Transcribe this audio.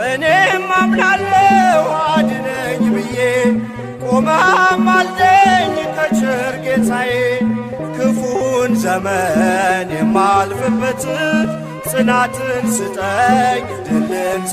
እኔም አምናለሁ አድነኝ ብዬ ቆመህ አልደኝ ከቸር ጌታዬ ክፉን ዘመን የማልፍበት ጽናትን ስጠኝ ድልን